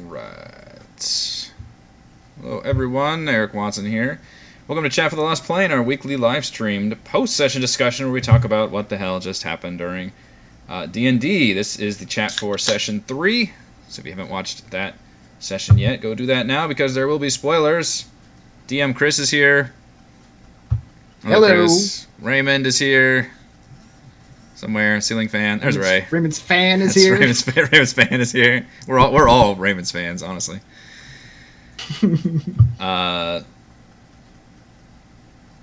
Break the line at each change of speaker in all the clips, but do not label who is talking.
Right. Hello, everyone. Eric Watson here. Welcome to Chat for the Lost Plane, our weekly live-streamed post-session discussion where we talk about what the hell just happened during D&D. This is the chat for Session 3, so if you haven't watched that session yet, go do that now because there will be spoilers. DM Chris is here.
Hello.
Chris. Raymond is here. Somewhere, ceiling fan. There's Ray.
Raymond's fan is here.
Raymond's fan is here. We're all Raymond's fans, honestly.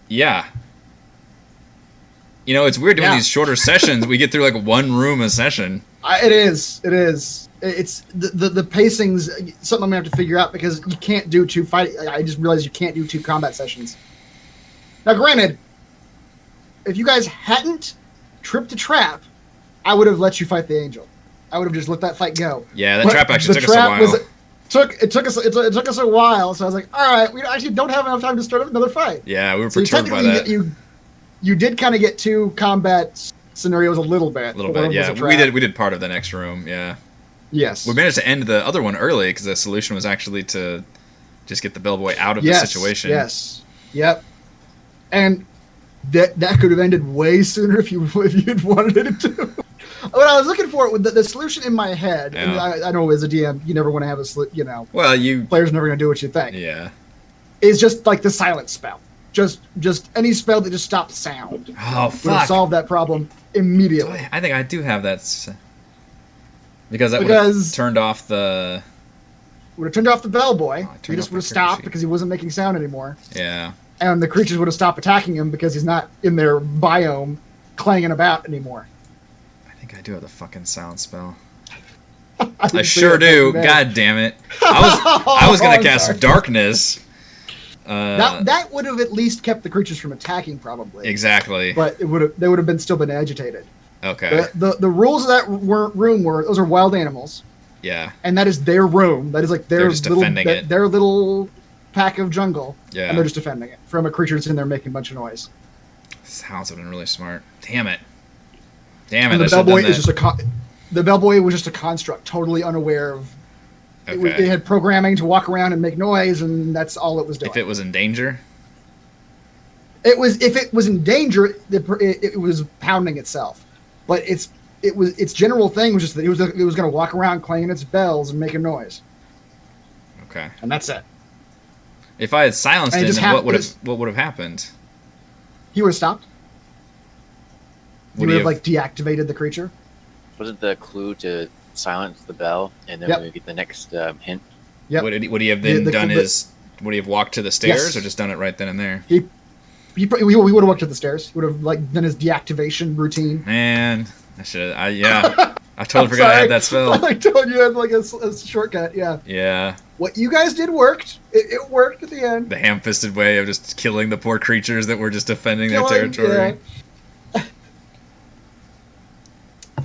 Yeah. You know, it's weird doing these shorter sessions. We get through like one room a session.
It is. It's the pacing's something I'm gonna have to figure out because you can't do two fight. I just realized you can't do two combat sessions. Now, granted, if you guys hadn't tripped a trap, I would have let you fight the angel. I would have just let that fight go.
Yeah, that trap actually took us a while.
It took us a while, so I was like, all right, we actually don't have enough time to start another fight.
Yeah, we were perturbed by that.
You did kind of get two combat scenarios a little bit.
Yeah. We did part of the next room, yeah.
Yes.
We managed to end the other one early because the solution was actually to just get the bellboy out of the situation.
Yes. Yep. And that could have ended way sooner if you'd wanted it to. What I was looking for with the solution in my head, and I know as a DM, you never want to have players never going to do what you think.
Yeah.
Is just like the silence spell. Just any spell that just stops sound.
Oh, fuck.
Would have solved that problem immediately.
I think I do have that. Because that would have turned off the...
Would have turned off the bellboy. He just would have stopped because he wasn't making sound anymore.
Yeah.
And the creatures would have stopped attacking him because he's not in their biome clanging about anymore.
I think I do have the fucking sound spell. I sure do. God damn it. I was going to cast Darkness.
That would have at least kept the creatures from attacking, probably.
Exactly.
But they would have still been agitated.
Okay.
The rules of that room were those are wild animals.
Yeah.
And that is their room. That is like their little pack of jungle.
Yeah.
And they're just defending it from a creature that's in there making a bunch of noise.
Sounds have been really smart. Damn it. And
the bellboy is just the bellboy was just a construct, totally unaware of.
Okay.
It had programming to walk around and make noise, and that's all it was doing.
If it was in danger?
If it was in danger, it was pounding itself. But its general thing was just that it was going to walk around clanging its bells and making noise.
Okay.
And that's it.
If I had silenced it, then what would have happened?
He would have stopped. He would have deactivated the creature.
Wasn't the clue to silence the bell, and then we get the next hint?
Yep.
Would he have then would he have walked to the stairs or just done it right then and there?
He would have walked to the stairs. He would have done his deactivation routine.
Man, I totally forgot I had that spell.
I told you I had a shortcut. Yeah.
Yeah.
What you guys did worked. It worked at the end.
The ham-fisted way of just killing the poor creatures that were just defending their territory.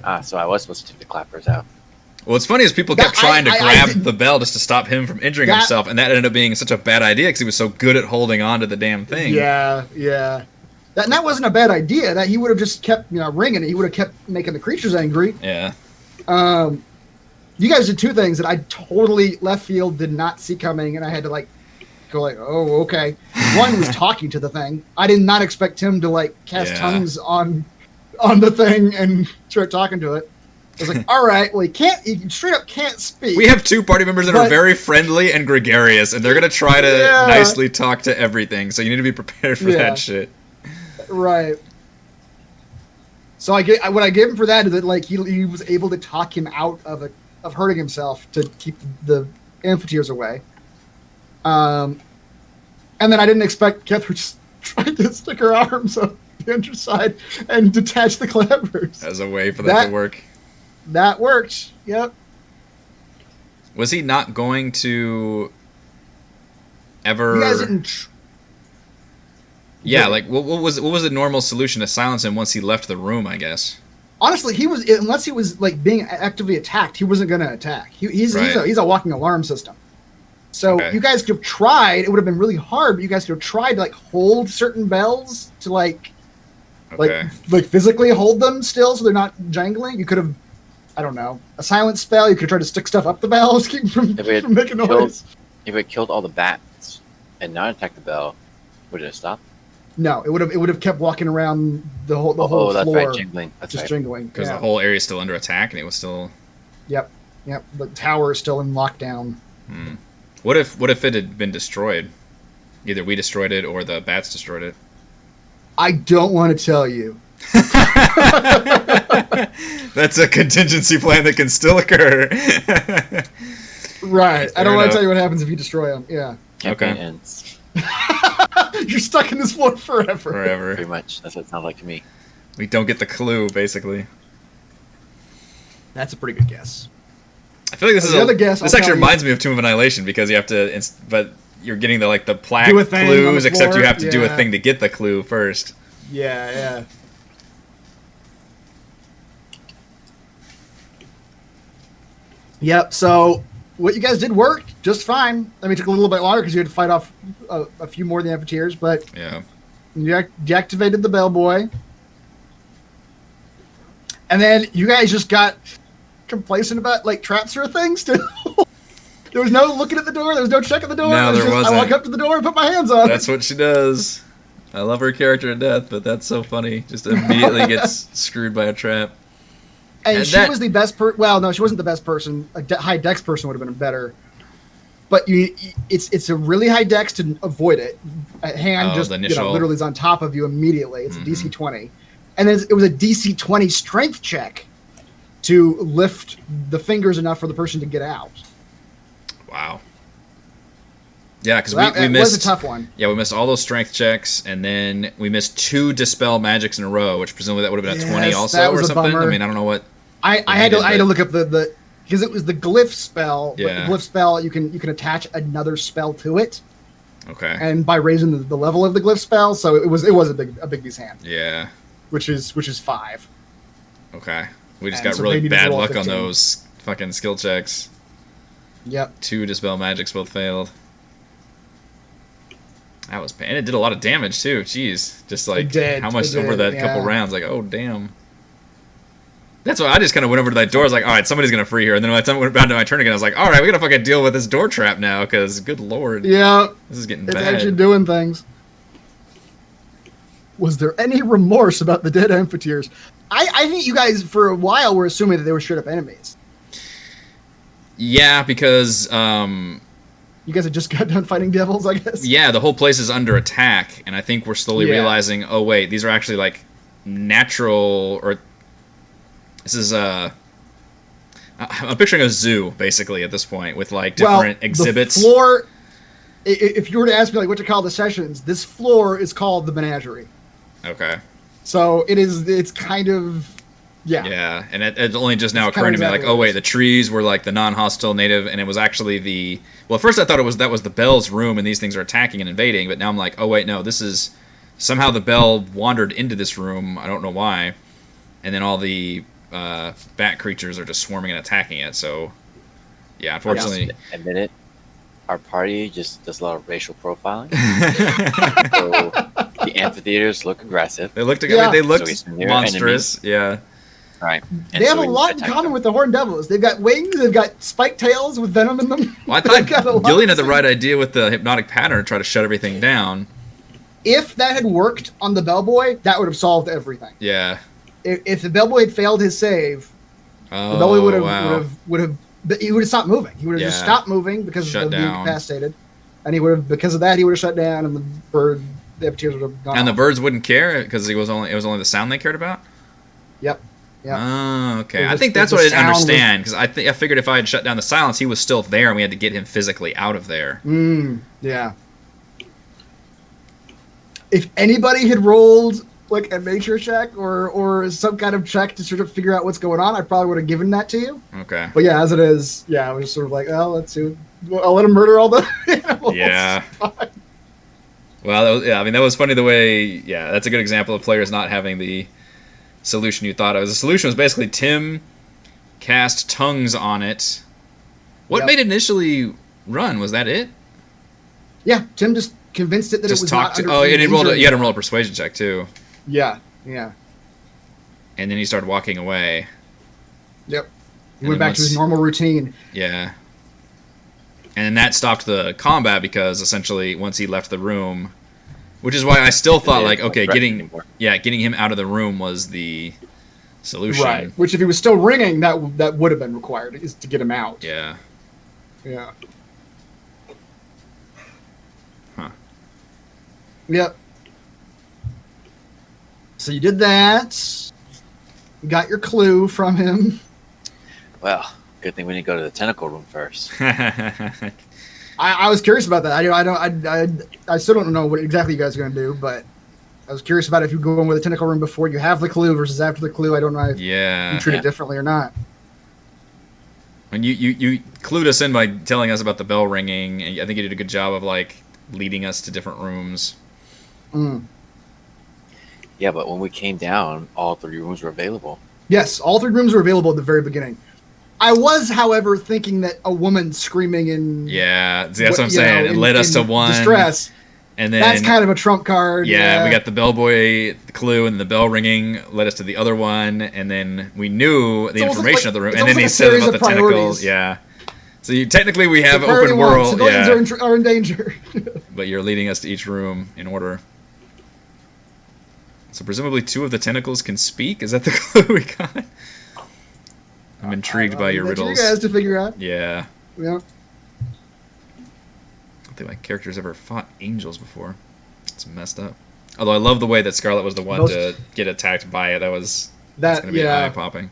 Yeah. So I was supposed to take the clappers out.
Well, what's funny is people kept trying to grab the bell just to stop him from injuring himself, and that ended up being such a bad idea because he was so good at holding on to the damn thing.
Yeah. That wasn't a bad idea. That he would have just kept ringing it. He would have kept making the creatures angry.
Yeah.
You guys did two things that I totally left field did not see coming, and I had to go oh, okay. One was talking to the thing. I did not expect him to cast tongues on the thing and start talking to it. I was like, all right, well, he straight up can't speak.
We have two party members that are very friendly and gregarious, and they're going to try to nicely talk to everything, so you need to be prepared for that shit.
Right. So what I gave him for that is that he was able to talk him out of hurting himself to keep the amphitheaters away. And then I didn't expect Catherine just trying to stick her arms up the underside and detach the clappers.
As a way for that to work.
That worked. Yep.
Was he not going to ever?
You guys didn't.
What was the normal solution to silence him once he left the room? I guess.
Honestly, unless he was being actively attacked, he wasn't going to attack. He's a walking alarm system. So you guys could have tried. It would have been really hard, but you guys could have tried to hold certain bells to physically hold them still, so they're not jangling. You could have. I don't know, a silent spell. You could try to stick stuff up the bell to keep from,
If it
from making
killed-
noise.
If it killed all the bats and not attacked the bell, would it have stopped?
No, it would have kept walking around the whole
Oh, that's
floor,
right, jingling. That's
just
right.
jingling.
Because
Yeah.
the whole area is still under attack, and it was still.
Yep. The tower is still in lockdown.
What if it had been destroyed? Either we destroyed it or the bats destroyed it.
I don't want to tell you.
That's a contingency plan that can still occur.
Right. I
Fair
don't want
enough.
to tell you what happens if you destroy them. Yeah.
Campaign
Okay.
ends.
You're stuck in this floor forever.
Forever.
Pretty much. That's what it sounds like to me.
We don't get the clue, basically.
That's a pretty good guess.
I feel like this is
The other guess,
this
I'll
actually
tell you-
reminds me of Tomb of Annihilation because you have to, but you're getting the plaque
Do a thing on
clues,
the
except you
floor,
have to do a
yeah.
thing to get the clue first.
Yeah. Yep. So what you guys did worked just fine. I mean, it took a little bit longer because you had to fight off a few more of the Amphitheaters, but
Yeah.
you deactivated the bellboy. And then you guys just got complacent about like traps or things too. There was no looking at the door. There was no checking the door.
No,
It was
there
just,
wasn't.
I walk up to the door and put my hands on
That's
it.
what she does. I love her character to death, but that's so funny. Just immediately gets screwed by a trap.
And
and
she
that-
was the best well, no, she wasn't the best person. A high dex person would have been better. But it's a really high dex to avoid it. A hand
Oh,
just
the initial-
literally is on top of you immediately. It's
Mhm.
a DC 20. And then it was a DC 20 strength check to lift the fingers enough for the person to get out.
Wow. Yeah, because
So that
we
was
missed.
a tough one.
Yeah, we missed all those strength checks, and then we missed 2 dispel magics in a row, which presumably that would have been a 20
Yes,
also
that
or
was a
something.
bummer.
I mean, I don't know what.
I had
needed,
to
but-
look up the because it was the glyph spell. But
Yeah.
the glyph spell you can attach another spell to it,
Okay.
and by raising the level of the glyph spell, so it was a big piece hand,
Yeah.
which is 5.
Okay. We just
And
got
so
really
they needed to
bad
roll
luck on
15.
those fucking skill checks.
Yep.
2 dispel magics both failed. That was pain. And it did a lot of damage too. Jeez. Just like
did,
how much
it
over
did,
that couple
yeah.
rounds. Like, oh damn. That's why I just kind of went over to that door. I was like, all right, somebody's gonna free her. And then when I went down to my turn again, I was like, all right, we gotta fucking deal with this door trap now, because good lord,
Yeah,
this is getting
it's
bad.
actually doing things. Was there any remorse about the dead amphitheaters? I think you guys for a while were assuming that they were straight up enemies.
Yeah, because
You guys had just got done fighting devils, I guess.
yeah, the whole place is under attack, and I think we're slowly
Yeah.
realizing, oh wait, these are actually like natural, or this is I'm picturing a zoo basically at this point with like different exhibits.
The floor. If you were to ask me like what to call the sessions, this floor is called the menagerie.
Okay.
So it's kind of yeah.
Yeah, and it only just now
It's
occurred
kinda
to me like,
exactly
oh
what it
wait,
is.
the trees were like the non-hostile native, and it was actually well, at first I thought that was the bell's room, and these things are attacking and invading, but now I'm like, oh wait, no, this is somehow the bell wandered into this room. I don't know why, and then all the bat creatures are just swarming and attacking it. So yeah, unfortunately.
Admit it. Our party just does a lot of racial profiling. So the amphitheaters look aggressive.
They looked. I
Yeah.
mean, they looked
So he's near
monstrous. Yeah.
Right.
They have a lot in common with the horned devils. They've got wings. They've got spiked tails with venom in them.
Well, I
They've got a
thought
lot
Gillian
of
had the
things.
right idea with the hypnotic pattern to try to shut everything down.
If that had worked on the bellboy, that would have solved everything.
Yeah.
If the bellboy had failed his save,
Oh,
the bellboy would have
wow.
he would have stopped moving. He would have just
Yeah.
stopped moving because
Shut
of being
down.
incapacitated, and he would have because of that he would have shut down, and the amphitheaters would have gone.
And the
off.
birds wouldn't care because it was only the sound they cared about.
Yep. Yeah.
Oh, okay.
It
I
was-
think
the
that's what I didn't
sound was-
understand because I figured if I had shut down the silence, he was still there, and we had to get him physically out of there.
Yeah. If anybody had rolled like a nature check or some kind of check to sort of figure out what's going on, I probably would have given that to you.
Okay.
But yeah, as it is, yeah, I was just sort of like, oh, let's see. I'll let him murder all the animals.
Yeah. Well, I mean, that was funny the way. Yeah, that's a good example of players not having the solution you thought it was. The solution was basically Tim cast tongues on it. What
Yep.
made it initially run? Was that it?
Yeah, Tim just convinced it that
Just
it was
talk
not
to.
under
Oh, and he
danger.
rolled. You had him roll a persuasion check too,
Yeah, yeah.
and then he started walking away.
Yep. He went back to his normal routine.
Yeah. And that stopped the combat because essentially once he left the room, which is why I still thought like, okay, getting him out of the room was the solution.
Right. Which if he was still ringing, that would have been required, is to get him out.
Yeah.
Yeah.
Huh.
Yep. So you did that. You got your clue from him.
Well, good thing we didn't go to the tentacle room first.
I was curious about that. I still don't know what exactly you guys are going to do, but I was curious about if you go in with the tentacle room before you have the clue versus after the clue. I don't know if you treat it differently or not.
And you clued us in by telling us about the bell ringing, and I think you did a good job of like leading us to different rooms.
Mm.
Yeah, but when we came down, all 3 rooms were available.
Yes, all 3 rooms were available at the very beginning. I was, however, thinking that a woman screaming in
that's what I'm saying. It led us to one
distress.
And then
that's kind of a trump card.
Yeah, we got the bellboy clue, and the bell ringing led us to the other one, and then we knew the information of the room, and then he said about the tentacles. Yeah. So technically we have open world.
Civilians are in danger.
But you're leading us to each room in order. So presumably 2 of the tentacles can speak? Is that the clue we got? I'm intrigued by your riddles.
You guys to figure out.
Yeah.
Yeah.
I don't think my character's ever fought angels before. It's messed up. Although I love the way that Scarlet was the one to get attacked by it. That's going to be eye-popping.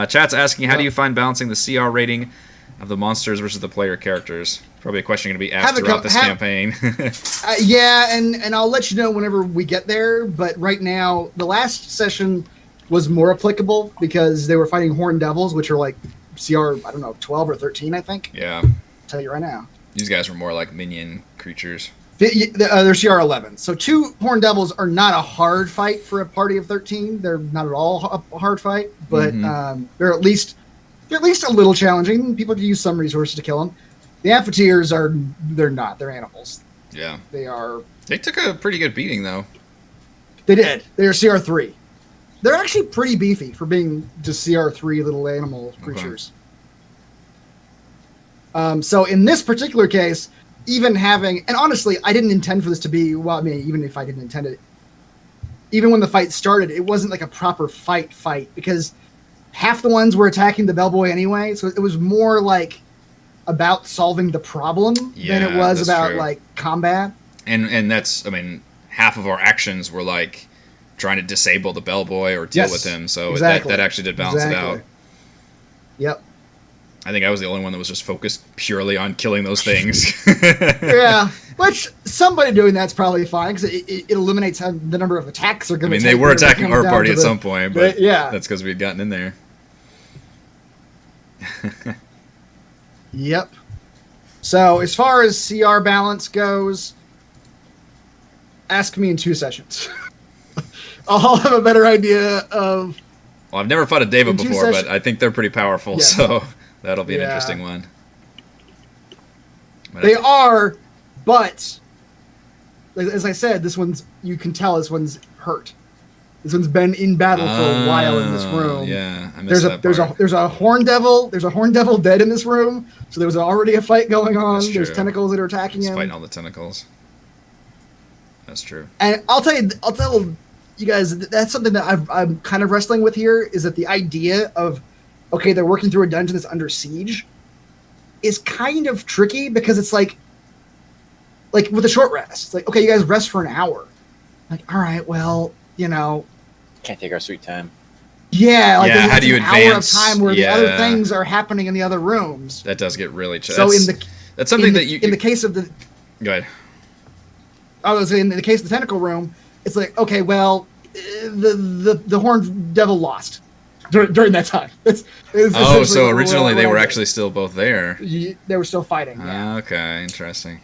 Chat's asking, how do you find balancing the CR rating of the monsters versus the player characters? Probably a question going to be asked throughout this campaign.
And I'll let you know whenever we get there. But right now, the last session was more applicable because they were fighting Horn Devils, which are like CR, 12 or 13, I think.
Yeah.
I'll tell you right now.
These guys were more like minion creatures.
They're CR 11. So 2 Horn Devils are not a hard fight for a party of 13. They're not at all a hard fight, but they're at least a little challenging. People can use some resources to kill them. The Amphitheaters they're not. They're animals.
Yeah.
They
took a pretty good beating, though.
They did. They're CR 3. They're actually pretty beefy for being just CR3 little animal creatures. Okay. So in this particular case, even having... And honestly, I didn't intend for this to be... Well, I mean, even if I didn't intend it, even when the fight started, it wasn't like a proper fight, because half the ones were attacking the bellboy anyway, so it was more like about solving the problem than it was about, like, combat.
And that's... I mean, half of our actions were, like... trying to disable the bellboy or deal with him, so that actually did balance it out.
Yep.
I think I was the only one that was just focused purely on killing those things.
Yeah, which somebody doing that's probably fine because it eliminates the number of attacks they're going to take.
I mean, they were attacking our party at some point, but that's because we had gotten in there.
Yep. So as far as CR balance goes, ask me in 2 sessions. I'll have a better idea of...
Well, I've never fought a David before, but I think they're pretty powerful, so that'll be an interesting one.
They are, but as I said, you can tell this one's hurt. This one's been in battle for a while in this room.
Yeah, I missed that part.
There's a horn devil. There's a horn devil dead in this room. So there was already a fight going on. There's tentacles that are attacking him.
Fighting all the tentacles. That's true.
And I'll tell you guys, that's something that I'm kind of wrestling with here, is that the idea of, okay, they're working through a dungeon that's under siege is kind of tricky because it's like with a short rest. It's like, okay, you guys rest for an hour. Like, all right, well,
can't take our sweet time.
Yeah,
how do you advance?
Hour of time where the other things are happening in the other rooms.
That does get really
challenging. So
that's something
in the case of the...
Go ahead.
I was saying, in the case of the tentacle room, it's like, okay, well, the horned devil lost during that time.
So originally they were actually still both there.
They were still fighting. Yeah.
Okay, interesting.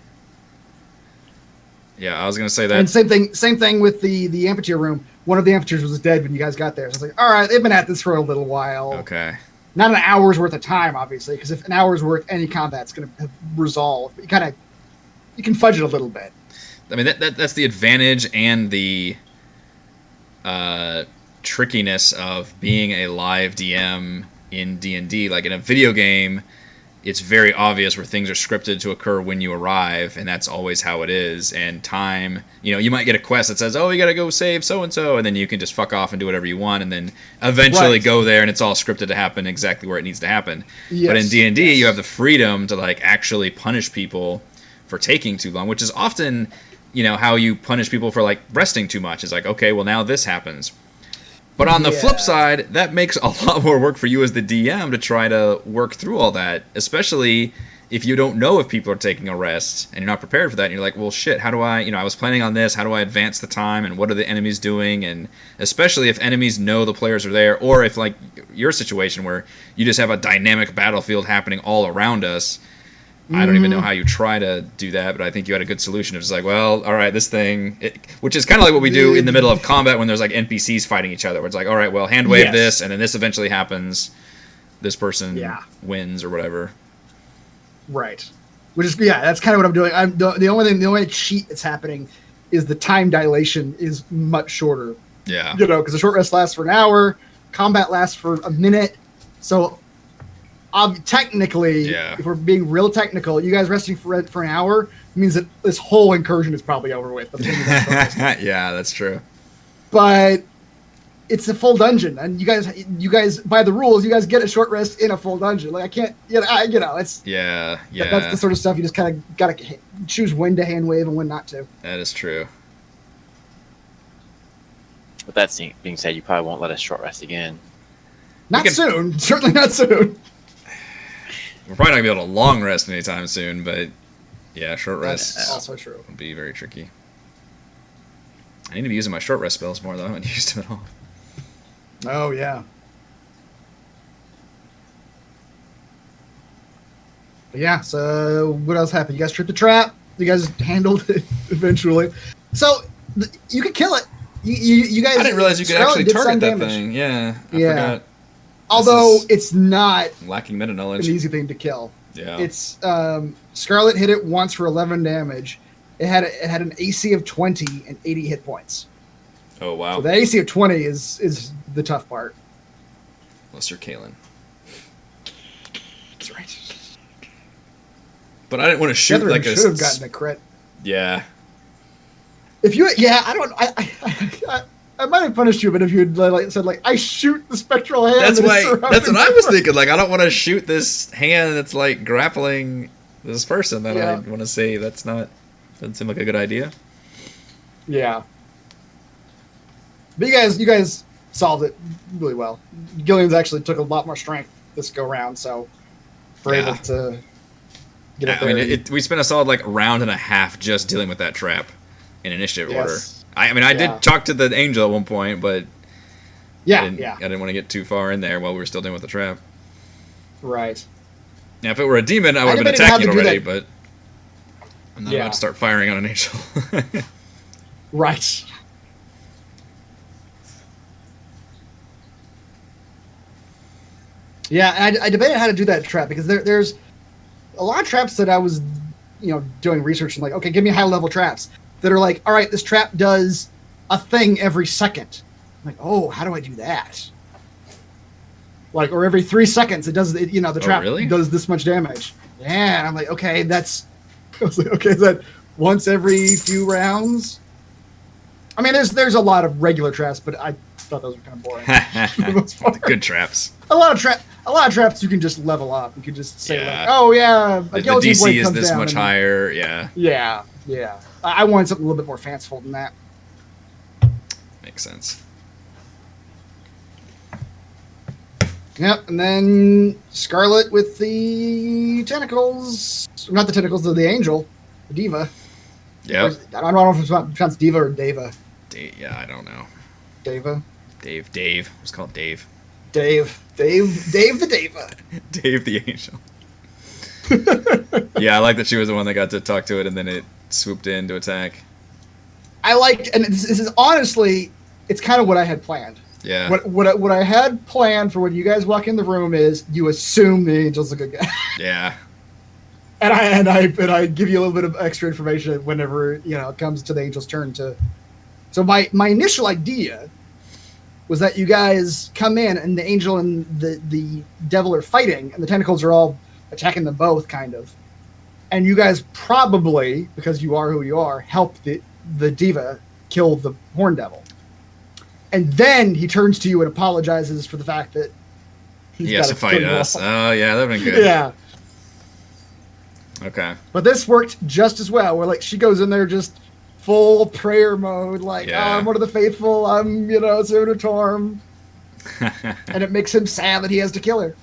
Yeah, I was gonna say that.
And same thing with the amphitheater room. One of the amphitheaters was dead when you guys got there. So it's like, all right, they've been at this for a little while.
Okay.
Not an hour's worth of time, obviously, because if an hour's worth, any combat's gonna resolve. You can fudge it a little bit.
I mean, that's the advantage and the trickiness of being a live DM in D&D. Like in a video game, it's very obvious where things are scripted to occur when you arrive, and that's always how it is. And time, you might get a quest that says, oh, you gotta go save so-and-so, and then you can just fuck off and do whatever you want, and then eventually go there, and it's all scripted to happen exactly where it needs to happen.
Yes,
but in D&D,
yes.
you have the freedom to like actually punish people for taking too long, which is often, how you punish people for like resting too much. It's like, okay, well now this happens. But on the flip side, that makes a lot more work for you as the DM to try to work through all that, especially if you don't know if people are taking a rest and you're not prepared for that. And you're like, well, shit, how do I, I was planning on this. How do I advance the time? And what are the enemies doing? And especially if enemies know the players are there, or if like your situation where you just have a dynamic battlefield happening all around us. I don't even know how you try to do that, but I think you had a good solution. It's like, well, all right, this thing, which is kind of like what we do in the middle of combat when there's like NPCs fighting each other, where it's like, all right, well, hand wave this, and then this eventually happens. This person wins or whatever.
Right. Which is, that's kind of what I'm doing. The only cheat that's happening is the time dilation is much shorter.
Yeah.
Because the short rest lasts for an hour, combat lasts for a minute. So technically, if we're being real technical, you guys resting for an hour means that this whole incursion is probably over with.
Yeah, that's true.
But it's a full dungeon, and you guys by the rules, you guys get a short rest in a full dungeon. Like I can't, it's that's the sort of stuff you just kind of gotta choose when to hand wave and when not to.
That is true.
With that being said, you probably won't let us short rest again.
Not soon. Certainly not soon.
We're probably not going to be able to long rest anytime soon, but short rest
That's also true.
Would be very tricky. I need to be using my short rest spells more, though. I haven't used them at all.
Oh, yeah. But yeah, so what else happened? You guys tripped the trap. You guys handled it eventually. So you could kill it. You guys.
I didn't realize you could actually target that thing. Yeah, I forgot.
Although it's not
lacking meta knowledge,
an easy thing to kill.
Yeah,
it's Scarlet hit it once for 11 damage. It had an AC of 20 and 80 hit points.
Oh wow!
So the AC of 20 is the tough part.
Lesser Kalen.
That's right.
But I didn't want to shoot
Catherine
like
should have gotten a crit.
Yeah.
If you, I might have punished you, but if you had said I shoot the spectral hand.
That's what I was thinking. Like I don't want to shoot this hand that's like grappling this person that I want to save. Doesn't seem like a good idea.
Yeah. But you guys solved it really well. Gillian's actually took a lot more strength this go round, so we're able to get it there.
I mean, we spent a solid round and a half just dealing with that trap in initiative order. I did talk to the angel at one point, but I didn't want to get too far in there while we were still dealing with the trap.
Right.
Now, if it were a demon, I would have been attacking already, but I'm not about to start firing on an angel.
Right. Yeah, I debated how to do that trap because there's a lot of traps that I was, doing research and okay, give me high level traps that are all right, this trap does a thing every second. I'm like, oh, how do I do that? Or every 3 seconds it does, the trap does this much damage. Yeah, and I'm like, okay, I was like, okay, is that once every few rounds? I mean, there's a lot of regular traps, but I thought those were kind of boring. For the most part.
Good traps.
A lot of traps you can just level up. You can just say
the
DC
is this much higher. Yeah.
Yeah. I wanted something a little bit more fanciful than that.
Makes sense.
Yep, and then Scarlet with the tentacles. Not the tentacles, the angel. The diva.
Yeah.
I don't know if it's pronounced diva or deva.
I don't know.
Deva?
Dave. It's called Dave.
Dave the diva.
Dave the angel. Yeah, I like that she was the one that got to talk to it and then it swooped in to attack.
I liked, and this is honestly, it's kind of what I had planned.
Yeah.
What I had planned for when you guys walk in the room is you assume the angel's a good guy.
Yeah.
And I give you a little bit of extra information whenever it comes to the angel's turn to. So my initial idea was that you guys come in and the angel and the devil are fighting, and the tentacles are all attacking them both, kind of. And you guys probably, because you are who you are, helped the diva kill the horn devil. And then he turns to you and apologizes for the fact that
He has to
gotta
fight
kill you
us.
all.
Oh, yeah, that'd been good.
Yeah.
Okay.
But this worked just as well, where like she goes in there just full prayer mode, like,
Yeah.
oh, I'm one of the faithful, I'm, servant of Torm. And it makes him sad that he has to kill her.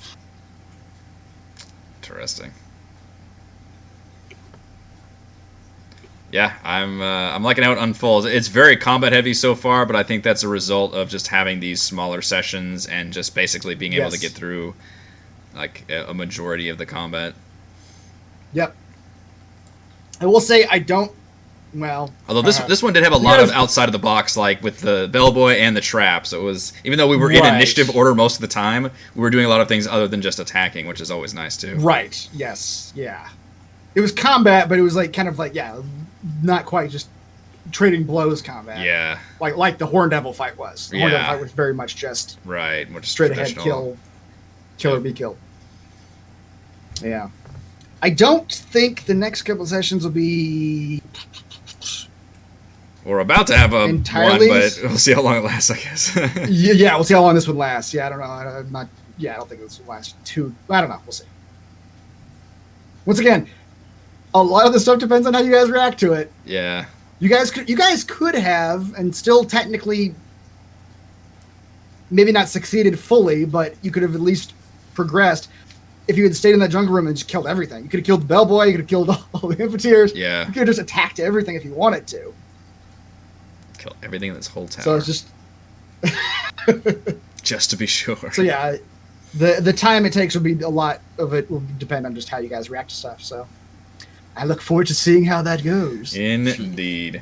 Interesting. Yeah, I'm liking how it unfolds. It's very combat heavy so far, but I think that's a result of just having these smaller sessions and just basically being able to
Yes.
get through like a majority of the combat.
Yep. I will say I don't. Well,
Although this one did have a lot
guys-
of outside of the box, like with the bellboy and the trap. So it was, even though we were in
Right.
initiative order most of the time, we were doing a lot of things other than just attacking, which is always nice too.
right. Yes. Yeah. It was combat, but it was like kind of like not quite just trading blows combat.
Yeah,
Like the Horn Devil fight was. The Horn
Yeah.
Devil fight was very much just
right. More just
straight ahead
traditional.
kill or be killed. Yeah. I don't think the next couple sessions will be.
We're about to have a
Entirely-
one, but we'll see how long it lasts, I guess.
Yeah, we'll see how long this one lasts. Yeah, I don't know. I'm not. Yeah, I don't think this will last too. I don't know. We'll see. Once again, a lot of the stuff depends on how you guys react to it.
Yeah.
You guys could have and still technically maybe not succeeded fully, but you could have at least progressed if you had stayed in that jungle room and just killed everything. You could have killed the bellboy. You could have killed all the Infantryrs.
Yeah.
You could have just attacked everything if you wanted to.
Kill everything in this whole tower.
So it's just.
Just to be sure.
So yeah, the time it takes will be a lot of it will depend on just how you guys react to stuff. So I look forward to seeing how that goes.
Indeed.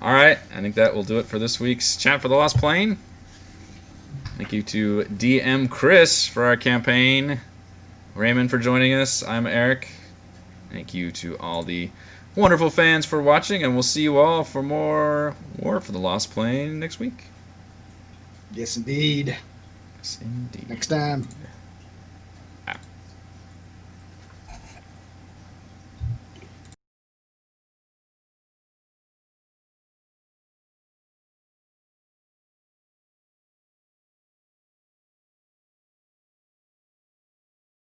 All right, I think that will do it for this week's Chat for the Lost Plane. Thank you to DM Chris for our campaign. Raymond for joining us. I'm Eric. Thank you to all the wonderful fans for watching, and we'll see you all for more War for the Lost Plane next week.
Yes, indeed.
Yes, indeed.
Next time.